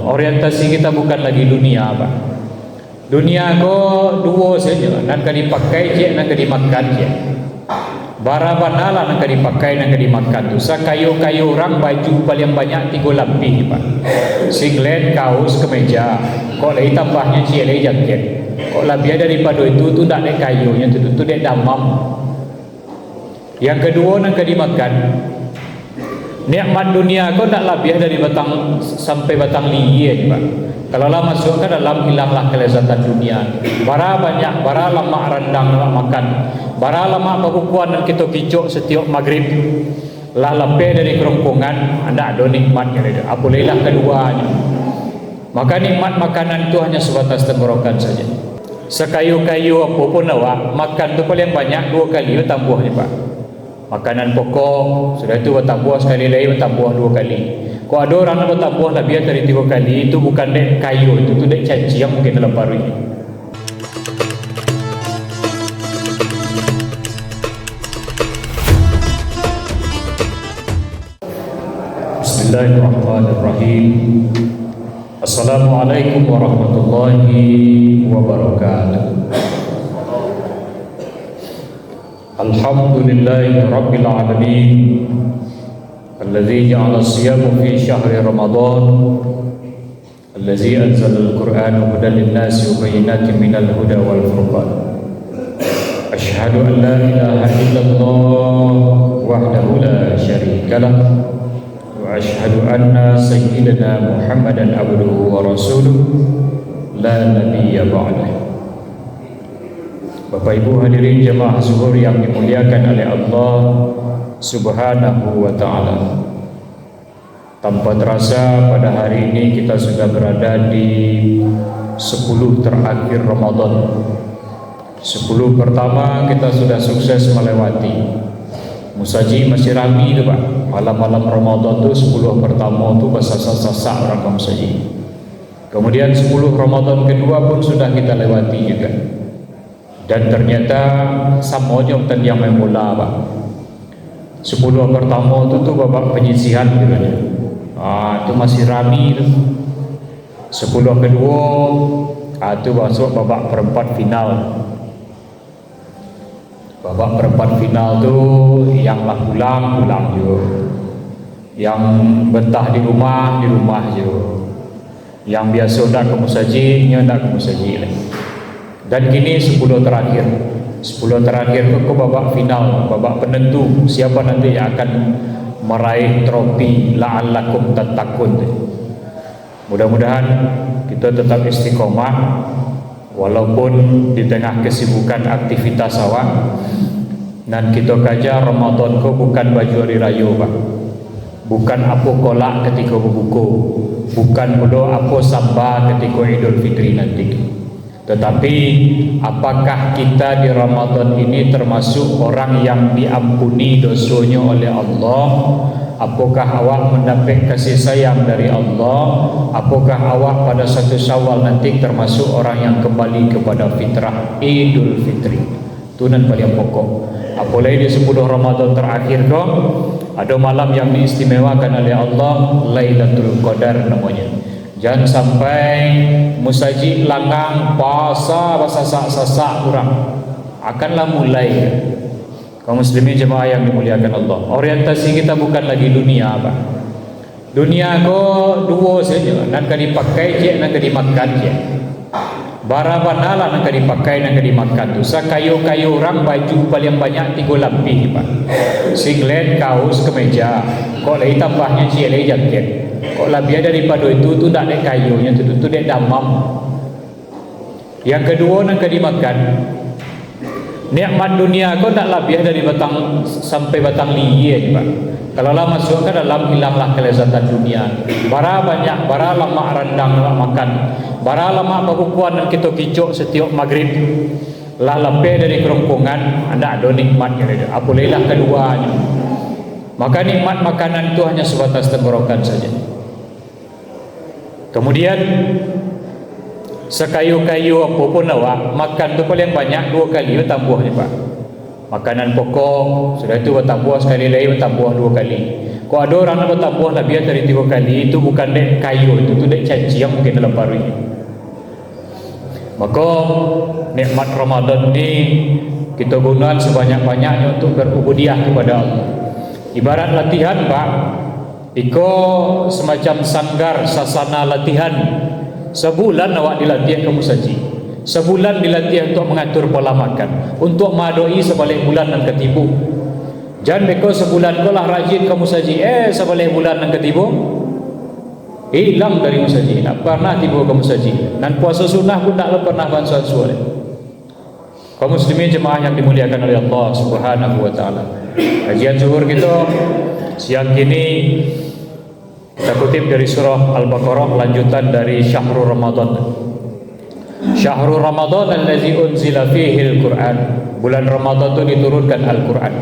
Orientasi kita bukan lagi dunia, Pak. Dunia ko dua saja, nak dipakai je, nak dimakan je. Bara banala nak dipakai, nak dimakan tu. Sakayu-kayu orang baju paling banyak 3 lapis, Pak. Singlet, kaos, kemeja. Kok lagi tambahnya lagi jaket. Kok lebih daripada itu tu tak ada kayunya, tu dek damam. Yang kedua nak dimakan. Nikmat dunia kau tak lebih dari batang sampai batang liyet, Pak. Kalau lah masuk ke dalam, hilanglah kelezatan dunia. Bara banyak, bara lama rendang nak makan. Bara lama pakukuan dan kita kicuk setiap maghrib. Lah lebih dari kerongkongan, anda ada nikmatnya itu. Apalagi keduanya. Maka nikmat makanan itu hanya sebatas tenggorokan saja. Sekayu-kayu apapun awak makan tu paling banyak 2 kali tambahnya, Pak. Makanan pokok sudah itu bertambah sekali lagi, bertambah 2 kali. Kalau ada orang nak bertambah lebih dari 3 kali, itu bukan dek kayu, itu dek caci yang mungkin dalam paru ini. Bismillahirrahmanirrahim. Assalamualaikum warahmatullahi wabarakatuh. Alhamdulillahi rabbil alamin, alladzi ja'ala as-siyama fi syahri Ramadan, alladzi anzala al-Qur'ana hudan lin-nasi wa bayyinatin minal huda wal furqan. Asyhadu an la ilaha illallah wahdahu la syarika lah, wa asyhadu anna sayyidana Muhammadan abduhu wa rasuluh la nabiyya ba'dahu. Bapak Ibu hadirin jemaah zuhur yang dimuliakan oleh Allah Subhanahu wa ta'ala. Tanpa terasa pada hari ini kita sudah berada di 10 terakhir Ramadan. 10 pertama kita sudah sukses melewati. Musaji masih ramai tu, Pak. Malam-malam Ramadan tu 10 pertama tu bersasak-sasak orang musaji. Kemudian 10 Ramadan kedua pun sudah kita lewati juga. Dan ternyata sama je hutan yang memula, Pak. 10 pertama tu babak penyisihan gitu. Itu masih rami tu. 10 kedua tu masuk babak perempat final. Babak perempat final tu yang lah pulang je. Yang betah di rumah je. Yang biasa dak ke musaji, nya dak ke musaji lagi. Dan kini 10 terakhir. 10 terakhir ke babak final, babak penentu siapa nanti yang akan meraih trofi la'allakum tattaqun. Mudah-mudahan kita tetap istiqomah walaupun di tengah kesibukan aktivitas awak. Dan kita kaja Ramadan ko bukan baju hari raya, Pak. Bukan apa kolak ketika berbuka, bukan pula apa samba ketika Idul Fitri nanti. Tetapi apakah kita di Ramadan ini termasuk orang yang diampuni dosanya oleh Allah? Apakah awak mendapat kasih sayang dari Allah? Apakah awak pada 1 Syawal nanti termasuk orang yang kembali kepada fitrah Idul Fitri? Itu yang paling pokok. Apalagi di 10 Ramadan terakhir kau ada malam yang diistimewakan oleh Allah, Lailatul Qadar namanya. Jangan sampai musaji langgang puasa sasak kurang. Akanlah mulai. Kaum muslimin jemaah yang dimuliakan Allah. Orientasi kita bukan lagi dunia, Pak. Dunia ko dua saja, nak dipakai je, nak dimakan je. Bara banala nak dipakai, nak dimakan tu. Sakayu-kayu orang baju paling banyak 3 lapis, Pak. Singlet, kaos, kemeja. Kok lagi tambahnya lagi jaket. Kok lebih daripada itu tu tak ada kayunya, tu dek damam. Yang kedua nak dimakan. Nikmat dunia kau tak lebih dari batang sampai batang liyet, Pak. Kalau lah masuk ke dalam, hilanglah kelezatan dunia. Bara banyak, bara lama rendang nak makan. Bara lama pakukuan dan kita kicuk setiap maghrib. Lah lebih dari kerongkongan, anda ada nikmatnya itu. Apalagi keduanya. Maka nikmat makanan itu hanya sebatas tenggorokan saja. Kemudian sekayu-kayu apapun awak makan tu paling banyak 2 kali tambahnya, Pak. Makanan pokok sudah itu bertambah sekali lagi, bertambah 2 kali. Kau ada orang nak bertambuh nak biar dari 3 kali, itu bukan dek kayu, itu dek caci yang mungkin dalam paru ini. Maka nikmat Ramadan ni kita gunakan sebanyak-banyaknya untuk berubudiah kepada Allah. Ibarat latihan Pak, iko semacam sanggar sasana latihan. Sebulan awak dilatih kamu saji. Sebulan dilatih untuk mengatur pola makan, untuk madoi sebalik bulan dan ketibu. Jangan beko sebulan kau lah rajin kamu saji, sebalik bulan dan ketibu hilang dari musaji, tak pernah tiba kamu saji. Dan puasa sunnah pun tak pernah bansuan suara. Kaum muslimin jemaah yang dimuliakan oleh Allah Subhanahu wa taala. Kajian zuhur kita siang ini kita kutip dari surah Al-Baqarah, lanjutan dari Syahrul Ramadan. Syahrul Ramadan allazi unzila fihi al-Qur'an. Bulan Ramadan itu diturunkan Al-Qur'an.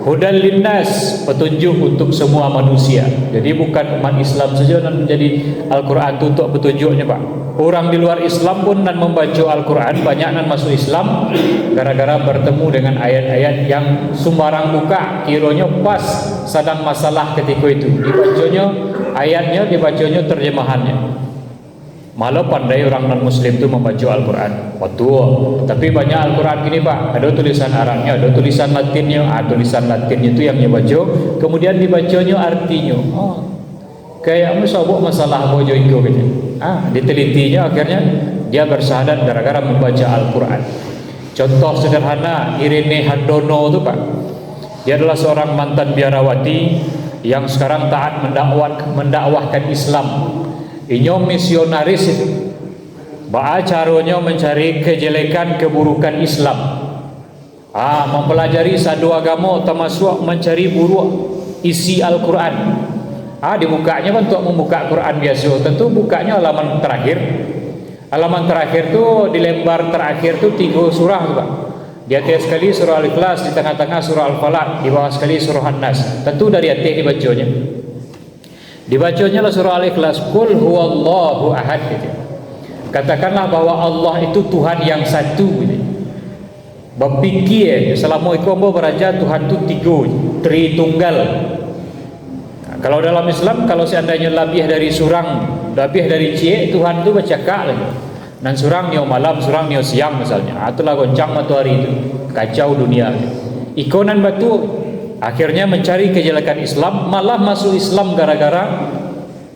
Hudan linnas, petunjuk untuk semua manusia. Jadi bukan umat Islam saja yang menjadi Al-Quran itu untuk petunjuknya Pak. Orang di luar Islam pun dan membaca Al-Quran, banyak yang masuk Islam gara-gara bertemu dengan ayat-ayat yang sembarang buka, kiranya pas sedang masalah ketika itu. Dibacanya ayatnya, dibacanya terjemahannya. Malah pandai orang non-Muslim itu membaca Al-Quran. Betul. Tapi banyak Al-Quran gini Pak, ada tulisan Arabnya, ada tulisan Latinnya. Tulisan Latinnya itu yang dibaca, kemudian dibacanya artinya. Kayak musabuk masalah bojo itu gitu. Ditelitinya akhirnya dia bersahadat gara-gara membaca Al-Quran. Contoh sederhana, Irene Hardono itu Pak. Dia adalah seorang mantan biarawati yang sekarang taat mendakwahkan Islam. Inyo misionaris itu. Caranya mencari kejelekan keburukan Islam. Mempelajari satu agama termasuk mencari buruk isi Al-Quran. Dibukanya untuk membuka Quran biasa. Tentu bukanya halaman terakhir. Halaman terakhir tu di lembar terakhir tu 3 surah tu Pak. Di atas sekali surah Al-Ikhlas, di tengah-tengah surah Al-Falaq, di bawah sekali surah An-Nas. Tentu dari atas dibacanya. Dibacanya lah surah Al-Ikhlas, Qul huwallahu ahad gitu. Katakanlah bahwa Allah itu Tuhan yang satu gitu. Berfikir selama itu ambo beraja Tuhan itu 3, Tritunggal. Kalau dalam Islam, kalau seandainya lebih dari surang, lebih dari cie, Tuhan itu bercakap lagi. Dan surang nio malam, surang nio siang misalnya. Itulah goncang matahari itu, kacau dunia. Ikonan batu akhirnya mencari kejelekan Islam, malah masuk Islam gara-gara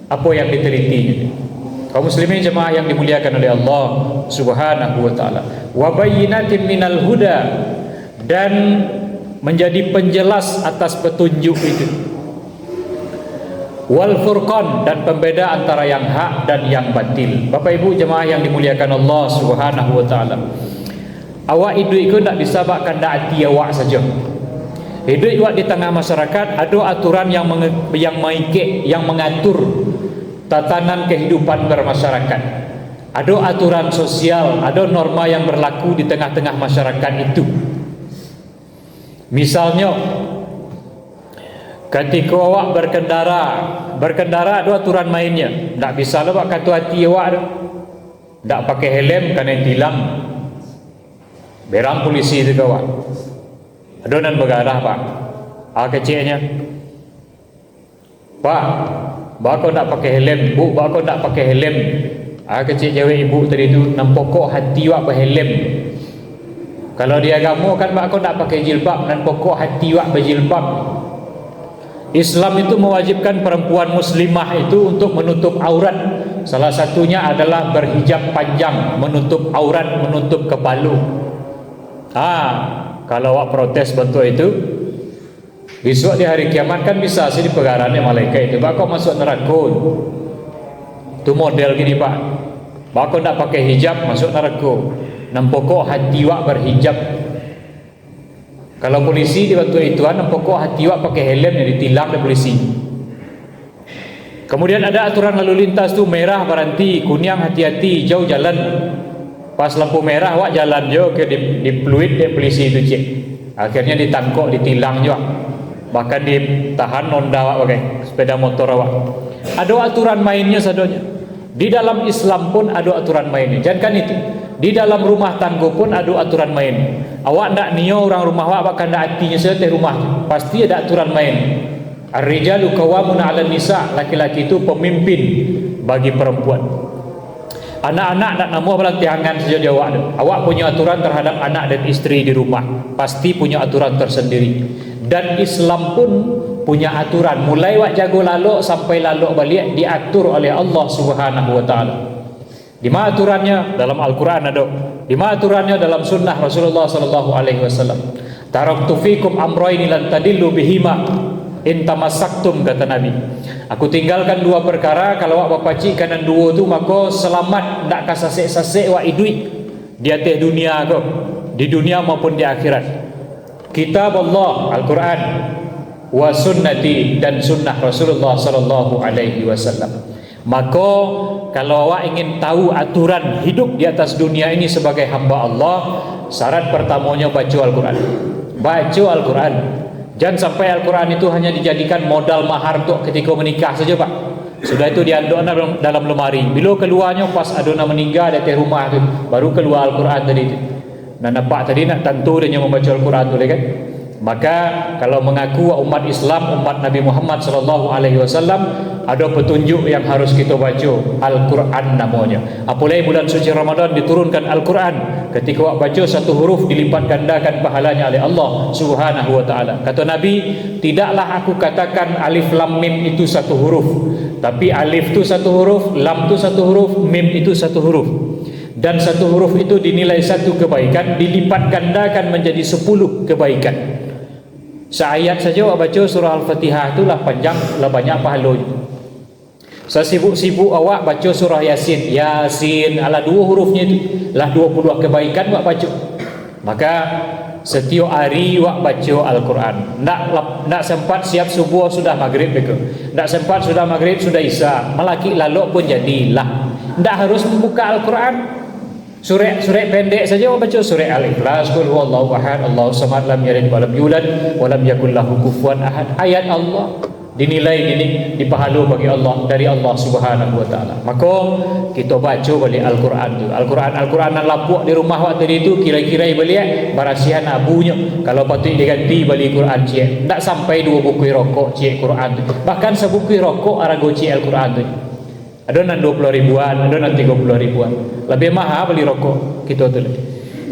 apa yang ditelitinya. Kaum muslimin jemaah yang dimuliakan oleh Allah Subhanahu wa taala. Wa bayyinatin minal huda, dan menjadi penjelas atas petunjuk itu. Wal furqan, dan pembeda antara yang hak dan yang batil. Bapak Ibu jemaah yang dimuliakan Allah Subhanahu wa taala. Awak hidup itu tak disabakkan dak hati awak saja. Hidup awak di tengah masyarakat, ada aturan yang mengikik, yang mengatur tatanan kehidupan bermasyarakat. Ada aturan sosial, ada norma yang berlaku di tengah-tengah masyarakat itu. Misalnya, ketika awak berkendara ada aturan mainnya. Tak bisa lah awak kata hati awak tu. Tak pakai helm kena tilang. Berang polisi itu kawan. Ada nan bergarah Pak. Kecilnya, Pak, kau nak pakai helm, Bu, kau nak pakai helm. Kecil cewek ibu tadi tu nampokok hati awak berhelm. Kalau dia agama kan kau nak pakai jilbab, dan pokok hati awak berjilbab. Islam itu mewajibkan perempuan muslimah itu untuk menutup aurat. Salah satunya adalah berhijab panjang, menutup aurat, menutup kepala. Kalau awak protes bentuk itu, besok di hari kiamat kan bisa sih di pegarannya malaikat itu. Kau masuk neraka. Itu model gini Pak. Kau tak pakai hijab masuk neraka. Nampokok hati awak berhijab. Kalau polisi dibantu itu, nampokok hati awak pakai helm yang ditilang oleh polisi. Kemudian ada aturan lalu lintas tu, merah berhenti, kuning hati-hati, jauh jalan. Pas lampu merah awak jalan je ke di fluid di polisi itu cik. Akhirnya ditangkap, ditilang juga. Bahkan ditahan Honda awak pakai sepeda motor awak. Ada aturan mainnya sadonya. Di dalam Islam pun ada aturan mainnya. Jangan kan itu. Di dalam rumah tangga pun ada aturan main. Awak ndak nio orang rumah awak bahkan ndak hatinya saya teh rumah. Pasti ada aturan main. Ar-rijalu qawwamuna 'alan nisa, laki-laki itu pemimpin bagi perempuan. Anak-anak nak nama belantiangan saja dia awak. Awak punya aturan terhadap anak dan isteri di rumah, pasti punya aturan tersendiri. Dan Islam pun punya aturan, mulai wak jago lalok sampai lalok balik diatur oleh Allah Subhanahu wa taala. Di mana aturannya? Dalam Al-Qur'an ada. Di mana aturannya? Dalam sunnah Rasulullah sallallahu alaihi wasallam. Taraktu fikum amrayni lan tadillu bihima in tamassaktum, kata Nabi. Aku tinggalkan dua perkara, kalau awak bapacik kanan dua tu maka selamat, ndak kasasek-sasek wak idui di atas dunia kau, di dunia maupun di akhirat. Kitab Allah Al-Quran wa sunnati, dan sunnah Rasulullah sallallahu alaihi wasallam. Maka kalau awak ingin tahu aturan hidup di atas dunia ini sebagai hamba Allah, syarat pertamanya baca Al-Quran. Baca Al-Quran. Jangan sampai Al-Quran itu hanya dijadikan modal mahar untuk ketika menikah saja, Pak. Sudah itu dianduk dalam lemari. Bila keluarnya pas adona meninggal di rumah tu, baru keluar Al-Quran tadi tu. Nah, nampak tadi nak tentu dia membaca Al-Quran tu kan. Maka kalau mengaku umat Islam, umat Nabi Muhammad sallallahu alaihi wasallam, ada petunjuk yang harus kita baca, Al-Quran namanya. Apalagi bulan suci Ramadan diturunkan Al-Quran. Ketika awak baca satu huruf dilipat gandakan pahalanya oleh Allah Subhanahu wa taala. Kata Nabi, tidaklah aku katakan alif lam mim itu satu huruf, tapi alif itu satu huruf, lam itu satu huruf, mim itu satu huruf. Dan satu huruf itu dinilai satu kebaikan, dilipat gandakan menjadi 10 kebaikan. Seayat saja awak baca surah Al-Fatihah itu lah panjang, lah banyak pahalanya. Sesibuk-sibuk awak baca surah Yasin, Yasin ala dua hurufnya itu lah 20 kebaikan awak baca. Maka setiap hari awak baca Al-Quran. Nak sempat siap subuh sudah maghrib beko. Nak sempat sudah maghrib sudah isya. Melaki lalok pun jadilah. Ndak harus membuka Al-Quran. Surah pendek saja awak baca surah Al-Ikhlas, qul huwallahu ahad, Allahu samad, lam yalid wa lam yulad wa lam yakul lahu kufuwan ahad. Ayat Allah dinilai dipahala bagi Allah dari Allah Subhanahu wa taala. Maka kita baca balik Al-Quran tu. Al-Quran lapuk di rumah waktu itu kira-kira balik barasihan abunya. Kalau patut diganti balik Quran cik. Tak sampai 2 buku rokok cik Quran tu. Bahkan sebuku rokok arago cik Al-Quran tu. Ada nan 20 ribuan, ada nan 30 ribuan. Lebih mahal beli rokok kita tu.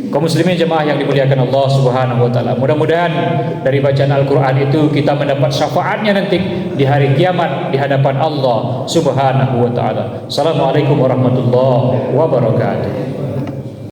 Kaum muslimin jemaah yang dimuliakan Allah Subhanahu wa taala. Mudah-mudahan dari bacaan Al-Quran itu kita mendapat syafaatnya nanti di hari kiamat di hadapan Allah Subhanahu wa taala. Assalamualaikum warahmatullahi wabarakatuh.